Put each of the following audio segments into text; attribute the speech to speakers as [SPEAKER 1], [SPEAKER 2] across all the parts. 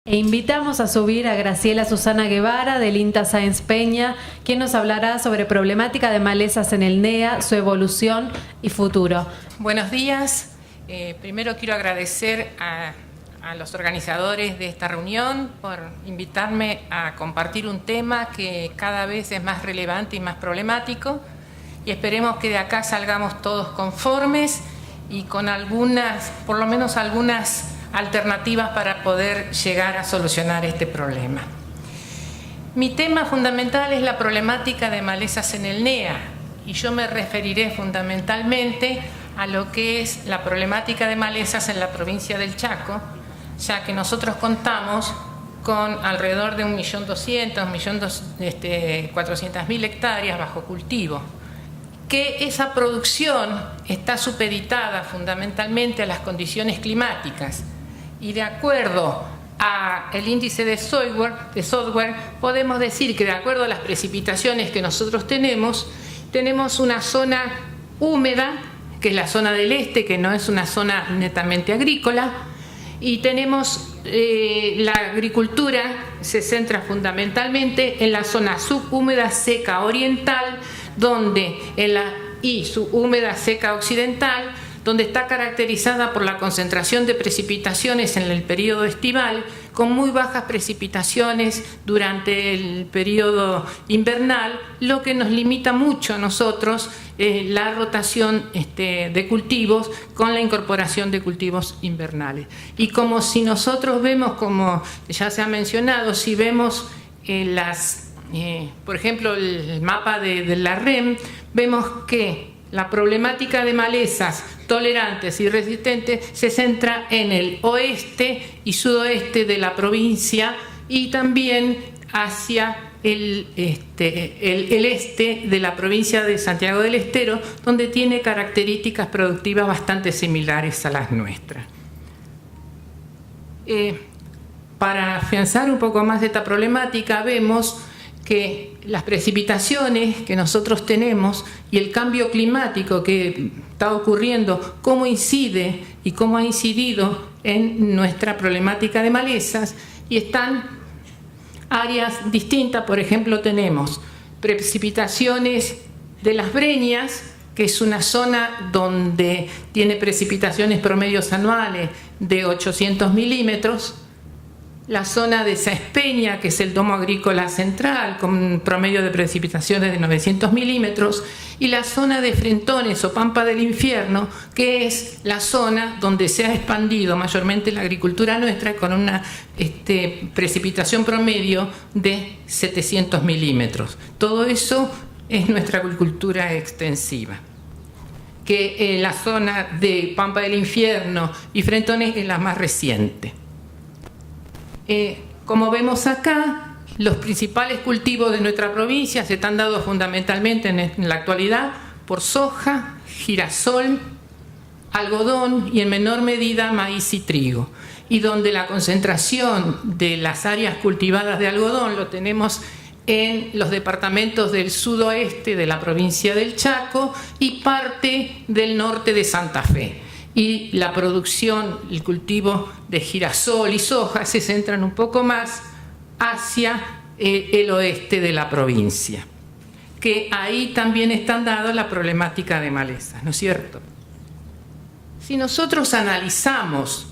[SPEAKER 1] E invitamos a subir a Graciela Susana Guevara del INTA Sáenz Peña, quien nos hablará sobre problemática de malezas en el NEA, su evolución y futuro.
[SPEAKER 2] Buenos días. Primero quiero agradecer a los organizadores de esta reunión por invitarme a compartir un tema que cada vez es más relevante y más problemático, y esperemos que de acá salgamos todos conformes y con algunas, por lo menos algunas alternativas para poder llegar a solucionar este problema. Mi tema fundamental es la problemática de malezas en el NEA, y yo me referiré fundamentalmente a lo que es la problemática de malezas en la provincia del Chaco, ya que nosotros contamos con alrededor de 1.200.000, 1.400.000 hectáreas bajo cultivo, que esa producción está supeditada fundamentalmente a las condiciones climáticas, y de acuerdo al índice de software podemos decir que de acuerdo a las precipitaciones que nosotros tenemos una zona húmeda, que es la zona del este, que no es una zona netamente agrícola, y tenemos la agricultura se centra fundamentalmente en la zona subhúmeda seca oriental, y subhúmeda seca occidental, donde está caracterizada por la concentración de precipitaciones en el periodo estival, con muy bajas precipitaciones durante el periodo invernal, lo que nos limita mucho a nosotros la rotación de cultivos con la incorporación de cultivos invernales. Y como si nosotros vemos, como ya se ha mencionado, si vemos por ejemplo, el mapa de la REM, vemos que la problemática de malezas tolerantes y resistentes se centra en el oeste y sudoeste de la provincia, y también hacia el este de la provincia de Santiago del Estero, donde tiene características productivas bastante similares a las nuestras. Para afianzar un poco más de esta problemática, vemos que las precipitaciones que nosotros tenemos y el cambio climático que está ocurriendo, cómo incide y cómo ha incidido en nuestra problemática de malezas, y están áreas distintas. Por ejemplo, tenemos precipitaciones de las Breñas, que es una zona donde tiene precipitaciones promedios anuales de 800 milímetros, la zona de Sáenz Peña, que es el domo agrícola central, con un promedio de precipitaciones de 900 milímetros, y la zona de Frentones o Pampa del Infierno, que es la zona donde se ha expandido mayormente la agricultura nuestra, con una precipitación promedio de 700 milímetros. Todo eso es nuestra agricultura extensiva, que la zona de Pampa del Infierno y Frentones es la más reciente. Como vemos acá, los principales cultivos de nuestra provincia se están dados fundamentalmente en la actualidad por soja, girasol, algodón y en menor medida maíz y trigo, y donde la concentración de las áreas cultivadas de algodón lo tenemos en los departamentos del sudoeste de la provincia del Chaco y parte del norte de Santa Fe. Y la producción, el cultivo de girasol y soja se centran un poco más hacia el oeste de la provincia, que ahí también están dadas la problemática de malezas, ¿no es cierto? Si nosotros analizamos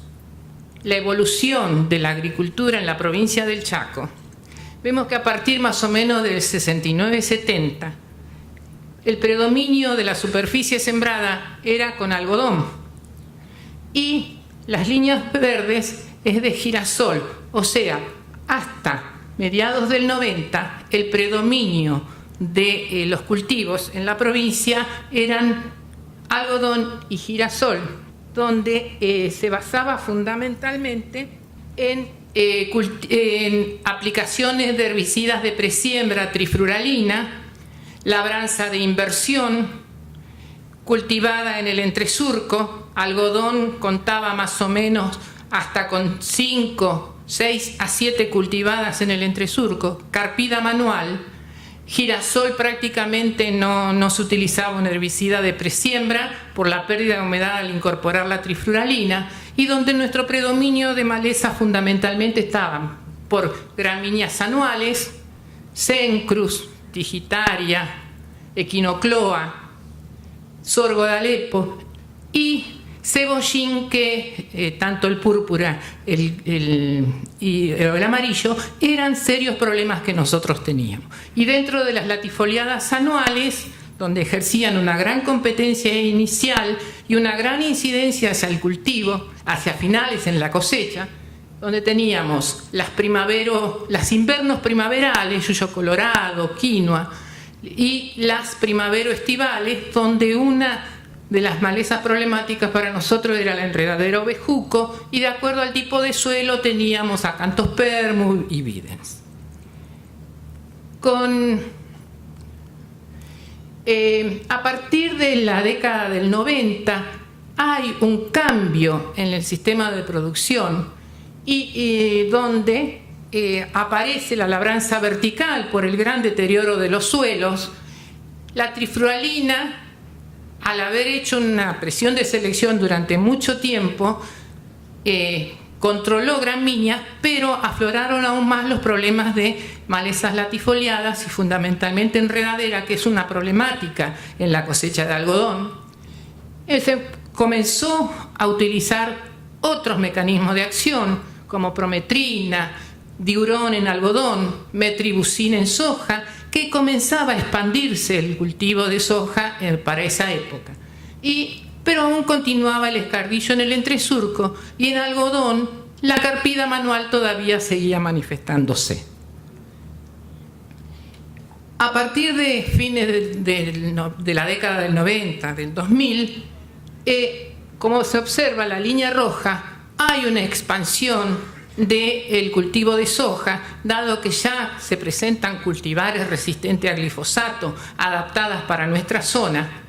[SPEAKER 2] la evolución de la agricultura en la provincia del Chaco, vemos que a partir más o menos del 69-70, el predominio de la superficie sembrada era con algodón, y las líneas verdes es de girasol, o sea, hasta mediados del 90 el predominio de los cultivos en la provincia eran algodón y girasol, donde se basaba fundamentalmente en aplicaciones de herbicidas de presiembra, trifluralina, labranza de inversión, cultivada en el entresurco. Algodón contaba más o menos hasta con 6 a 7 cultivadas en el entresurco, carpida manual. Girasol prácticamente no se utilizaba un herbicida de presiembra por la pérdida de humedad al incorporar la trifluralina, y donde nuestro predominio de maleza fundamentalmente estaban por gramíneas anuales, Cencrus, Tigitaria, Echinocloa, sorgo de Alepo y cebollín, que tanto el púrpura y el amarillo eran serios problemas que nosotros teníamos. Y dentro de las latifoliadas anuales, donde ejercían una gran competencia inicial y una gran incidencia hacia el cultivo, hacia finales en la cosecha, donde teníamos las invernos primaverales, yuyo colorado, quinoa, y las primavero-estivales, donde una de las malezas problemáticas para nosotros era la enredadera o bejuco, y de acuerdo al tipo de suelo teníamos Acanthospermum y Videns. A partir de la década del 90 hay un cambio en el sistema de producción y donde aparece la labranza vertical por el gran deterioro de los suelos. La triflualina, al haber hecho una presión de selección durante mucho tiempo, controló gramíneas, pero afloraron aún más los problemas de malezas latifoliadas y fundamentalmente enredadera, que es una problemática en la cosecha de algodón. Se comenzó a utilizar otros mecanismos de acción, como prometrina, diurón en algodón, metribuzina en soja, que comenzaba a expandirse el cultivo de soja para esa época. Pero aún continuaba el escardillo en el entresurco, y en algodón la carpida manual todavía seguía manifestándose. A partir de fines de la década del 90, del 2000, como se observa la línea roja, hay una expansión del cultivo de soja, dado que ya se presentan cultivares resistentes a glifosato, adaptadas para nuestra zona.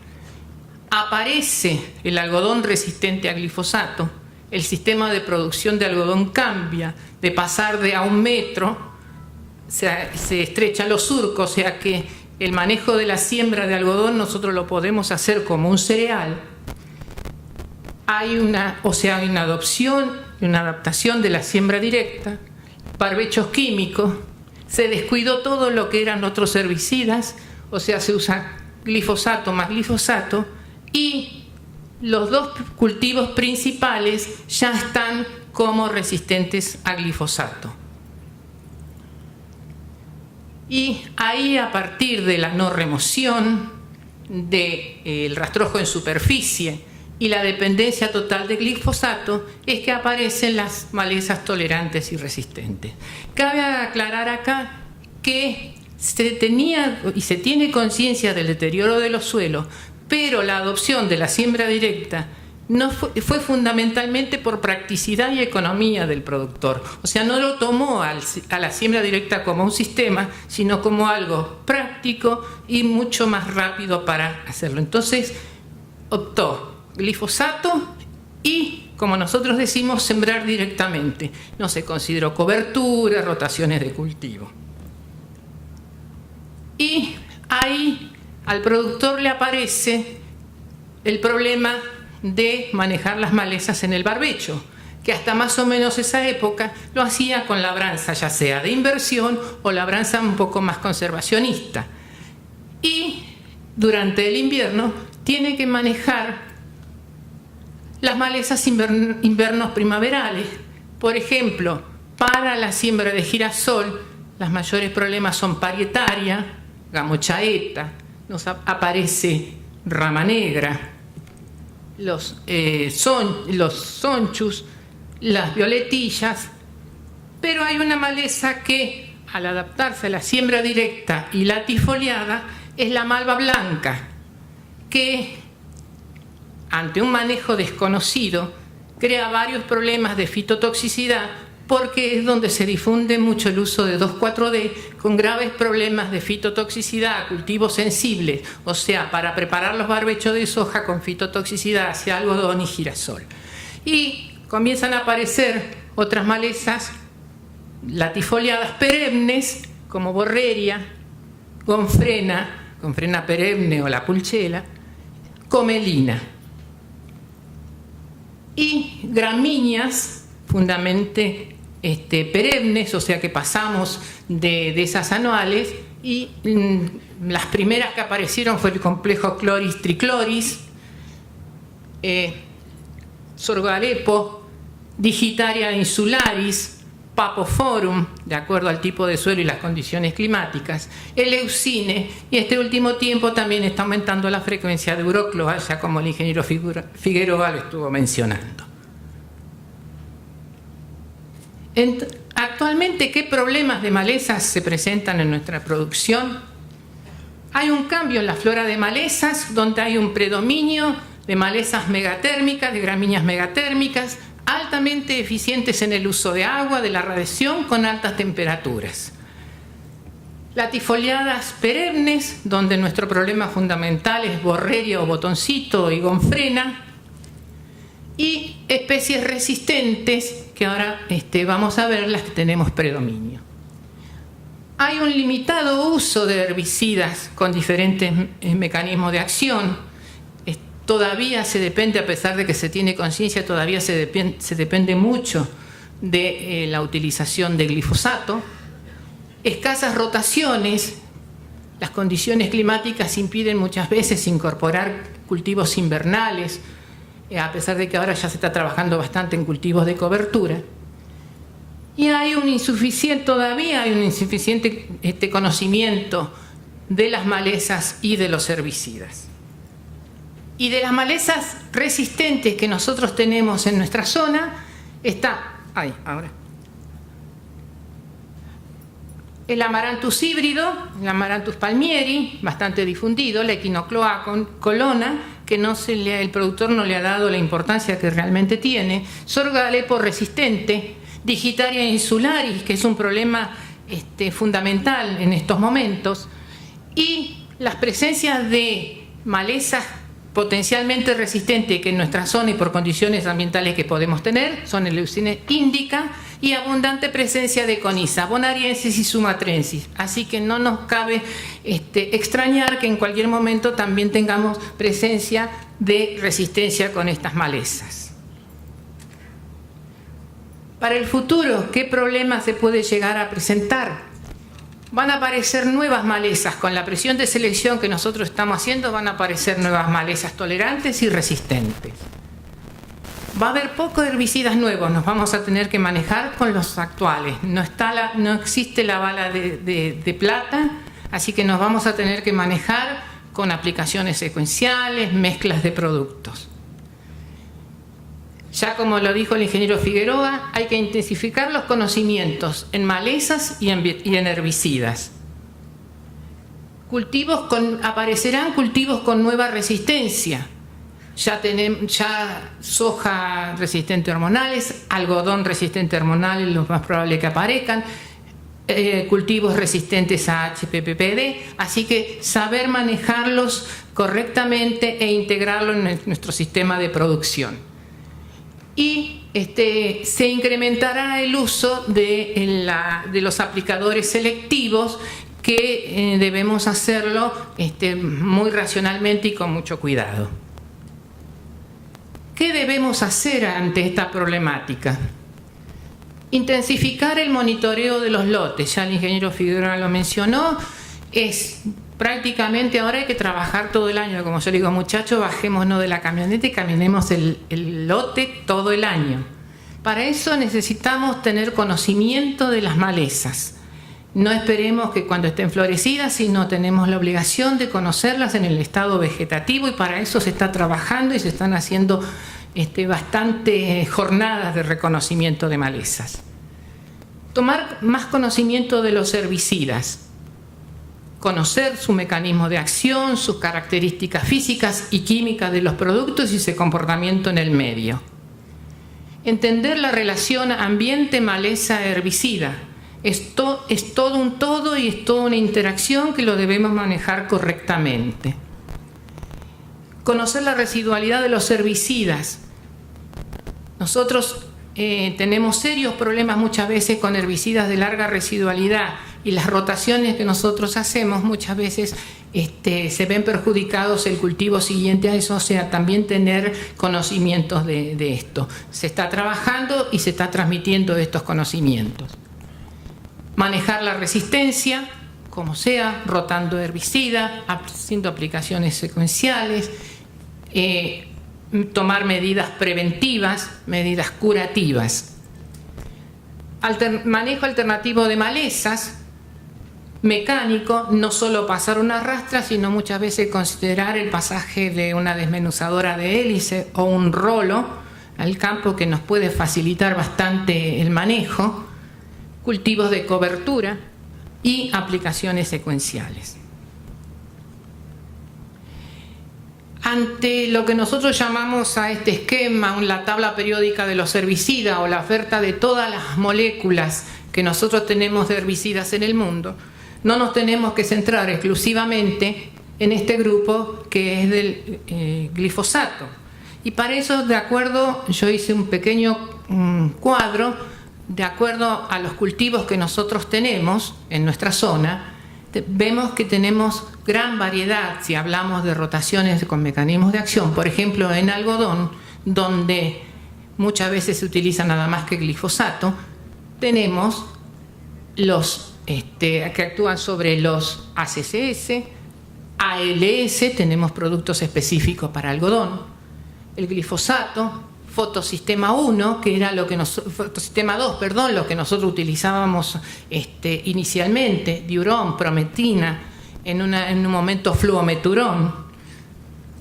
[SPEAKER 2] Aparece el algodón resistente a glifosato, el sistema de producción de algodón cambia, de pasar de a 1 metro, se estrechan los surcos, o sea que el manejo de la siembra de algodón nosotros lo podemos hacer como un cereal. Hay una adopción y una adaptación de la siembra directa, barbechos químicos, se descuidó todo lo que eran otros herbicidas, o sea, se usa glifosato más glifosato, y los dos cultivos principales ya están como resistentes a glifosato. Y ahí, a partir de la no remoción, del rastrojo en superficie y la dependencia total de glifosato, es que aparecen las malezas tolerantes y resistentes. Cabe aclarar acá que se tenía y se tiene conciencia del deterioro de los suelos, pero la adopción de la siembra directa no fue fundamentalmente por practicidad y economía del productor. O sea, no lo tomó a la siembra directa como un sistema, sino como algo práctico y mucho más rápido para hacerlo. Entonces, optó glifosato y, como nosotros decimos, sembrar directamente. No se consideró cobertura, rotaciones de cultivo. Y ahí al productor le aparece el problema de manejar las malezas en el barbecho, que hasta más o menos esa época lo hacía con labranza, ya sea de inversión o labranza un poco más conservacionista. Y durante el invierno tiene que manejar las malezas invernos primaverales. Por ejemplo, para la siembra de girasol, los mayores problemas son parietaria, gamochaeta, nos aparece rama negra, los sonchus, las violetillas, pero hay una maleza que, al adaptarse a la siembra directa y latifoliada, es la malva blanca, que ante un manejo desconocido crea varios problemas de fitotoxicidad, porque es donde se difunde mucho el uso de 2,4-D, con graves problemas de fitotoxicidad a cultivos sensibles, o sea, para preparar los barbechos de soja con fitotoxicidad hacia algodón y girasol. Y comienzan a aparecer otras malezas latifoliadas perennes, como borreria, gonfrena perenne o la pulchela, comelina. Y gramíneas, fundamentalmente perennes, o sea que pasamos de esas anuales, y las primeras que aparecieron fue el complejo Chloris trichloris, Sorgo-alepo, Digitaria insularis, Papophorum, de acuerdo al tipo de suelo y las condiciones climáticas, el Leucine, y este último tiempo también está aumentando la frecuencia de Eurocloa, como el ingeniero Figueroa lo estuvo mencionando. Actualmente, ¿qué problemas de malezas se presentan en nuestra producción? Hay un cambio en la flora de malezas, donde hay un predominio de malezas megatérmicas, de gramíneas megatérmicas, altamente eficientes en el uso de agua, de la radiación, con altas temperaturas. Latifoliadas perennes, donde nuestro problema fundamental es borreria o botoncito y gonfrena. Y especies resistentes, que ahora vamos a ver las que tenemos predominio. Hay un limitado uso de herbicidas con diferentes mecanismos de acción. Todavía se depende, a pesar de que se tiene conciencia, todavía se depende mucho de la utilización de glifosato. Escasas rotaciones, las condiciones climáticas impiden muchas veces incorporar cultivos invernales, a pesar de que ahora ya se está trabajando bastante en cultivos de cobertura. Y todavía hay un insuficiente conocimiento de las malezas y de los herbicidas. Y de las malezas resistentes que nosotros tenemos en nuestra zona está el Amaranthus híbrido, el Amaranthus palmieri, bastante difundido, la Echinocloa colona, que el productor no le ha dado la importancia que realmente tiene, Sorgo-alepo resistente, Digitaria insularis, que es un problema fundamental en estos momentos, y las presencias de malezas potencialmente resistentes que en nuestra zona y por condiciones ambientales que podemos tener son el Leucine indica y abundante presencia de Conisa bonariensis y sumatrensis. Así que no nos cabe extrañar que en cualquier momento también tengamos presencia de resistencia con estas malezas. Para el futuro, ¿qué problemas se puede llegar a presentar? Van a aparecer nuevas malezas. Con la presión de selección que nosotros estamos haciendo, van a aparecer nuevas malezas tolerantes y resistentes. Va a haber pocos herbicidas nuevos, nos vamos a tener que manejar con los actuales. No existe la bala de plata, así que nos vamos a tener que manejar con aplicaciones secuenciales, mezclas de productos. Ya como lo dijo el ingeniero Figueroa, hay que intensificar los conocimientos en malezas y en herbicidas. Aparecerán cultivos con nueva resistencia. Ya soja resistente a hormonales, algodón resistente a hormonales, lo más probable que aparezcan, cultivos resistentes a HPPPD, así que saber manejarlos correctamente e integrarlo en nuestro sistema de producción. Y se incrementará el uso de los aplicadores selectivos, que debemos hacerlo muy racionalmente y con mucho cuidado. ¿Qué debemos hacer ante esta problemática? Intensificar el monitoreo de los lotes, ya el ingeniero Figueroa lo mencionó, prácticamente ahora hay que trabajar todo el año. Como yo le digo, muchachos, bajémonos de la camioneta y caminemos el lote todo el año. Para eso necesitamos tener conocimiento de las malezas. No esperemos que cuando estén florecidas, sino tenemos la obligación de conocerlas en el estado vegetativo, y para eso se está trabajando y se están haciendo bastantes jornadas de reconocimiento de malezas. Tomar más conocimiento de los herbicidas. Conocer su mecanismo de acción, sus características físicas y químicas de los productos y su comportamiento en el medio. Entender la relación ambiente-maleza-herbicida. Es todo un todo y es toda una interacción que lo debemos manejar correctamente. Conocer la residualidad de los herbicidas. Nosotros tenemos serios problemas muchas veces con herbicidas de larga residualidad, y las rotaciones que nosotros hacemos muchas veces se ven perjudicados el cultivo siguiente a eso, o sea, también tener conocimientos de esto. Se está trabajando y se está transmitiendo estos conocimientos. Manejar la resistencia, como sea, rotando herbicida, haciendo aplicaciones secuenciales, tomar medidas preventivas, medidas curativas. Manejo alternativo de malezas, mecánico, no solo pasar una rastra, sino muchas veces considerar el pasaje de una desmenuzadora de hélice o un rolo al campo, que nos puede facilitar bastante el manejo, cultivos de cobertura y aplicaciones secuenciales. Ante lo que nosotros llamamos a este esquema, la tabla periódica de los herbicidas o la oferta de todas las moléculas que nosotros tenemos de herbicidas en el mundo, no nos tenemos que centrar exclusivamente en este grupo que es del glifosato. Y para eso, de acuerdo, yo hice un pequeño cuadro, de acuerdo a los cultivos que nosotros tenemos en nuestra zona, vemos que tenemos gran variedad si hablamos de rotaciones con mecanismos de acción. Por ejemplo, en algodón, donde muchas veces se utiliza nada más que glifosato, tenemos los que actúan sobre los ACCS, ALS, tenemos productos específicos para algodón, el glifosato, fotosistema 1, que era fotosistema 2, perdón, lo que nosotros utilizábamos inicialmente, diurón, prometina, en un momento fluometurón,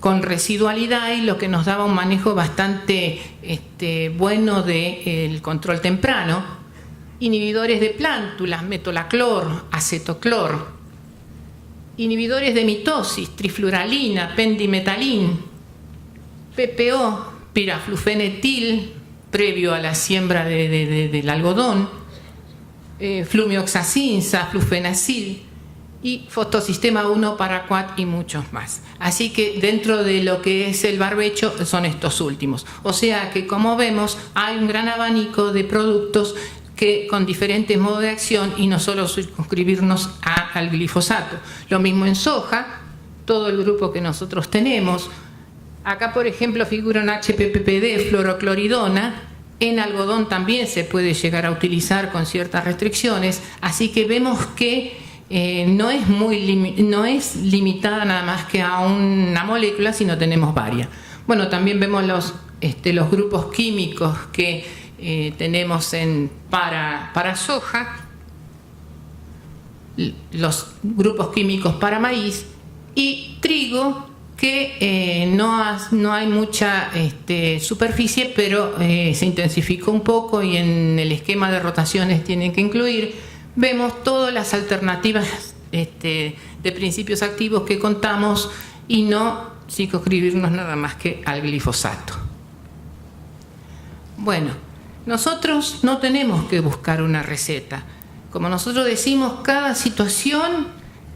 [SPEAKER 2] con residualidad, y lo que nos daba un manejo bastante bueno del control temprano. Inhibidores de plántulas, metolaclor, acetoclor, inhibidores de mitosis, trifluralina, pendimetalin, PPO, piraflufenetil, previo a la siembra del algodón, flumioxacinsa, flufenacil y fotosistema 1, paraquat y muchos más. Así que dentro de lo que es el barbecho son estos últimos. O sea que, como vemos, hay un gran abanico de productos con diferentes modos de acción y no solo circunscribirnos al glifosato. Lo mismo en soja, todo el grupo que nosotros tenemos. Acá, por ejemplo, figuran HPPPD, fluorocloridona. En algodón también se puede llegar a utilizar con ciertas restricciones, así que vemos que no es limitada nada más que a una molécula, sino tenemos varias. Bueno, también vemos los grupos químicos que tenemos para soja, los grupos químicos para maíz y trigo, que no hay mucha superficie, pero se intensificó un poco y en el esquema de rotaciones tienen que incluir. Vemos todas las alternativas de principios activos que contamos y no circunscribirnos nada más que al glifosato. Bueno, nosotros no tenemos que buscar una receta. Como nosotros decimos, cada situación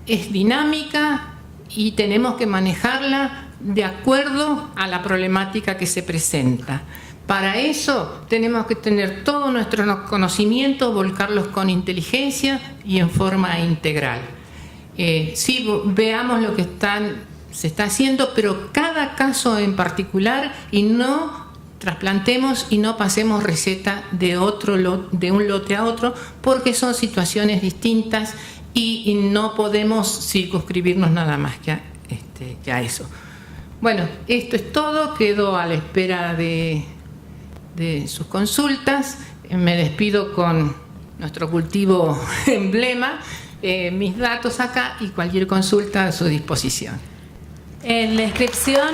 [SPEAKER 2] es dinámica y tenemos que manejarla de acuerdo a la problemática que se presenta. Para eso tenemos que tener todos nuestros conocimientos, volcarlos con inteligencia y en forma integral. Sí, veamos lo que se está haciendo, pero cada caso en particular, y no trasplantemos y no pasemos receta de un lote a otro, porque son situaciones distintas y no podemos circunscribirnos nada más que a eso. Bueno, esto es todo. Quedo a la espera de sus consultas. Me despido con nuestro cultivo emblema, mis datos acá y cualquier consulta a su disposición.
[SPEAKER 1] En la inscripción